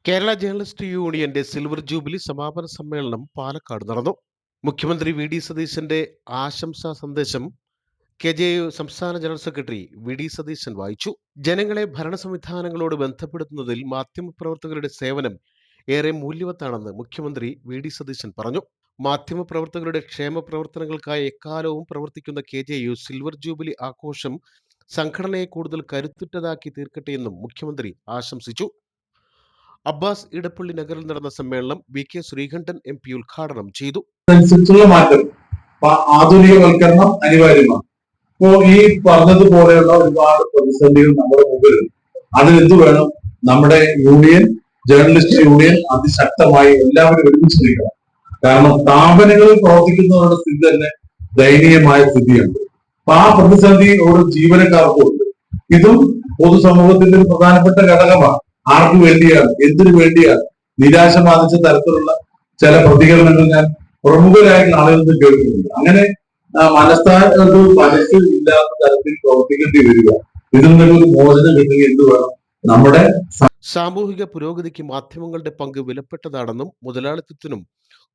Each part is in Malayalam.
കേരള ജേർണലിസ്റ്റ് യൂണിയന്റെ സിൽവർ ജൂബിലി സമാപന സമ്മേളനം പാലക്കാട് നടന്നു. മുഖ്യമന്ത്രി വി.ഡി. സതീശന്റെ ആശംസാ സന്ദേശം KJU സംസ്ഥാന ജനറൽ സെക്രട്ടറി വി.ഡി. സതീശൻ വായിച്ചു. ജനങ്ങളെ ഭരണ സംവിധാനങ്ങളോട് ബന്ധപ്പെടുത്തുന്നതിൽ മാധ്യമപ്രവർത്തകരുടെ സേവനം ഏറെ മൂല്യവത്താണെന്ന് മുഖ്യമന്ത്രി വി.ഡി. സതീശൻ പറഞ്ഞു. മാധ്യമപ്രവർത്തകരുടെ ക്ഷേമ പ്രവർത്തനങ്ങൾക്കായി എക്കാലവും പ്രവർത്തിക്കുന്ന KJU സിൽവർ ജൂബിലി ആഘോഷം സംഘടനയെ കൂടുതൽ കരുത്തുറ്റതാക്കി തീർക്കട്ടെയെന്നും മുഖ്യമന്ത്രി ആശംസിച്ചു. അബ്ബാസ് ഇടപ്പള്ളി നഗറിൽ നടന്ന സമ്മേളനം VK ശ്രീകണ്ഠൻ MP ഉദ്ഘാടനം ചെയ്തു. മാറ്റം ആധുനികവൽക്കരണം അനിവാര്യമാണ്. ഇപ്പോ ഈ പറഞ്ഞതുപോലെയുള്ള ഒരുപാട് പ്രതിസന്ധികൾ നമ്മുടെ മുമ്പിലുണ്ട്. അതിനെന്ത് വേണം? നമ്മുടെ യൂണിയൻ, ജേർണലിസ്റ്റ് യൂണിയൻ അതിശക്തമായി എല്ലാവരും ഒരുമിച്ച് നിൽക്കണം. കാരണം സ്ഥാപനങ്ങളിൽ പ്രവർത്തിക്കുന്നവരുടെ സ്ഥിതി തന്നെ ദയനീയമായ സ്ഥിതിയുണ്ട്. അപ്പൊ ആ പ്രതിസന്ധി ഓരോ ജീവനക്കാർക്കും ഉണ്ട്. ഇതും പൊതുസമൂഹത്തിന്റെ ഒരു പ്രധാനപ്പെട്ട ഘടകമാണ്. ആർക്ക് വേണ്ടിയാണ്, എന്തിനു വേണ്ടിയാണ്? നിരാശ ബാധിച്ച തരത്തിലുള്ള ചില പ്രതികരണങ്ങൾ ഞാൻ പ്രമുഖരായിട്ടുള്ള ആളുകളിൽ നിന്ന് കേൾക്കുന്നുണ്ട്. അങ്ങനെ മനസ്സ് ഇല്ലാത്ത തരത്തിൽ പ്രവർത്തിക്കേണ്ടി വരിക. ഇതിൽ നിന്നൊരു മോചനം കിട്ടുക എന്ത് വേണം? നമ്മുടെ സാമൂഹിക പുരോഗതിക്ക് മാധ്യമങ്ങളുടെ പങ്ക് വിലപ്പെട്ടതാണെന്നും മുതലാളിത്തത്തിനും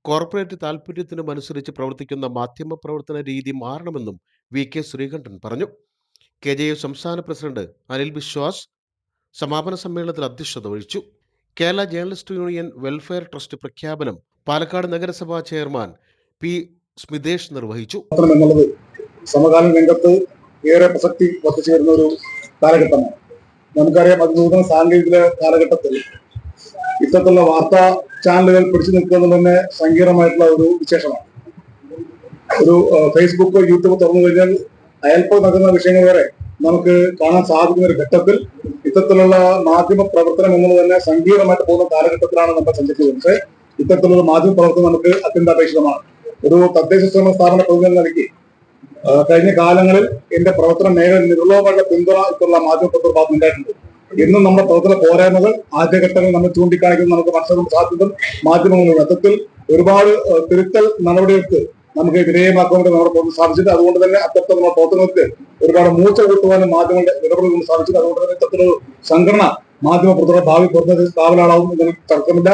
കോർപ്പറേറ്റ് താൽപര്യത്തിനും അനുസരിച്ച് പ്രവർത്തിക്കുന്ന മാധ്യമ പ്രവർത്തന രീതി മാറണമെന്നും VK ശ്രീകണ്ഠൻ പറഞ്ഞു. KJU സംസ്ഥാന പ്രസിഡന്റ് അനിൽ ബിശ്വാസ് സമാപന സമ്മേളനത്തിൽ അധ്യക്ഷത വഹിച്ചു. Kerala journalist union welfare trust പ്രഖ്യാപനം പാലക്കാട് നഗരസഭാ ചെയർമാൻ P. സ്മിതേഷ് നിർവഹിച്ചു. എന്നുള്ളത് സമകാലീന രംഗത്ത് ഏറെ പ്രസക്തി വർദ്ധിച്ചു വരുന്ന ഒരു കാലഘട്ടമാണ്. നമുക്കറിയാം, അതിനൂതന സാങ്കേതിക കാലഘട്ടത്തിൽ ഇത്തരത്തിലുള്ള വാർത്താ ചാനലുകൾ പിടിച്ചു നിൽക്കുന്നത് തന്നെ സങ്കീർണമായിട്ടുള്ള ഒരു വിശേഷമാണ്. ഒരു ഫേസ്ബുക്ക്, യൂട്യൂബ് തുറന്നു കഴിഞ്ഞാൽ അയൽപ്പം നടക്കുന്ന വിഷയങ്ങൾ വരെ നമുക്ക് കാണാൻ സാധിക്കുന്ന ഒരു ഘട്ടത്തിൽ ഇത്തരത്തിലുള്ള മാധ്യമ പ്രവർത്തനം എന്നുള്ളത് തന്നെ സങ്കീർണമായിട്ട് പോകുന്ന കാലഘട്ടത്തിലാണ് നമ്മൾ സഞ്ചരിച്ചത്. പക്ഷേ ഇത്തരത്തിലുള്ള മാധ്യമ പ്രവർത്തനം നമുക്ക് അത്യന്താപേക്ഷിതമാണ്. ഒരു തദ്ദേശ സ്വയംഭരണ സ്ഥാപന പ്രതിനിധി നൽകി കഴിഞ്ഞ കാലങ്ങളിൽ എന്റെ പ്രവർത്തന മേഖല നിർലോഭമായ പിന്തുണ ഇത്തരത്തിലുള്ള മാധ്യമ പ്രവർത്തന ഭാഗം ഉണ്ടായിട്ടുണ്ട്. ഇന്നും നമ്മുടെ പ്രവർത്തന പോരായ്മകൾ ആദ്യഘട്ടങ്ങളിൽ നമ്മൾ ചൂണ്ടിക്കാണിക്കുന്നത് നമുക്ക് മനസ്സിലാക്കാൻ സാധിക്കും. മാധ്യമങ്ങളുടെ ഘട്ടത്തിൽ ഒരുപാട് തിരുത്തൽ നടപടികൾക്ക് നമുക്ക് വിധേയമാക്കാൻ വേണ്ടി നമ്മുടെ പ്രവർത്തനം സാധിച്ചിട്ട്, അതുകൊണ്ട് തന്നെ അത്തരത്തിൽ നമ്മുടെ പ്രവർത്തനങ്ങൾക്ക് ഒരുപാട് മൂർച്ച കൂട്ടുവാനും മാധ്യമങ്ങളുടെ ഇടപെടൽ സാധിച്ചിട്ട്, അതുകൊണ്ട് തന്നെ ഇത്തരത്തിലൊരു സംഘടന മാധ്യമ പ്രവർത്തന ഭാവി പ്രവർത്തന സ്ഥാപനമാവും എന്നതിൽ തർക്കമില്ല.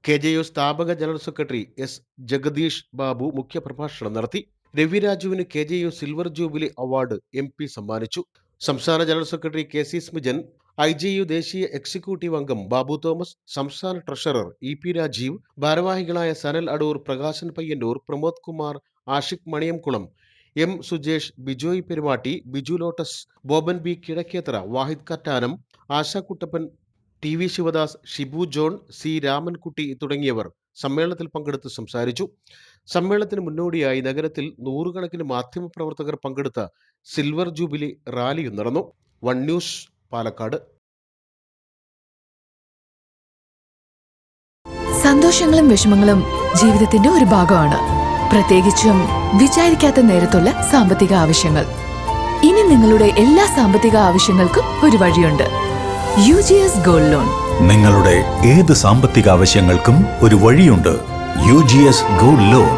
KJU സ്ഥാപക general secretary S. Jagadish Babu മുഖ്യപ്രഭാഷണം നടത്തി. രവി രാജുവിന് KJU silver jubilee award MP സമ്മാനിച്ചു. സംസ്ഥാന general secretary KC Smijan, IJU ദേശീയ എക്സിക്യൂട്ടീവ് അംഗം ബാബു തോമസ്, സംസ്ഥാന ട്രഷറർ EP രാജീവ്, ഭാരവാഹികളായ Sanal Adoor, Prakashan Payyanur, Pramod Kumar, Ashiq Maniyamkulam, M. Sujesh, Bijoy Perumatti, Biju Lotus, Boban B. Kizhakkethara, Vahid Kattanam, Asha Kuttappan, TV Sivadas, Shibu John, C. Ramankutty തുടങ്ങിയവർ സമ്മേളനത്തിൽ പങ്കെടുത്ത് സംസാരിച്ചു. സമ്മേളനത്തിന് മുന്നോടിയായി നഗരത്തിൽ നൂറുകണക്കിന് മാധ്യമപ്രവർത്തകർ പങ്കെടുത്ത സിൽവർ ജൂബിലി റാലിയും നടന്നു. One news, Palakkad. സന്തോഷങ്ങളും വിഷമങ്ങളും ജീവിതത്തിന്റെ ഒരു ഭാഗമാണ്. പ്രത്യേകിച്ചും വിചാരിക്കാത്ത നേരത്തുള്ള സാമ്പത്തിക ആവശ്യങ്ങൾ. ഇനി നിങ്ങളുടെ എല്ലാ സാമ്പത്തിക ആവശ്യങ്ങൾക്കും ഒരു വഴിയുണ്ട്. UGS gold loan. നിങ്ങളുടെ ഏത് സാമ്പത്തിക ആവശ്യങ്ങൾക്കും ഒരു വഴിയുണ്ട്. UGS gold loan.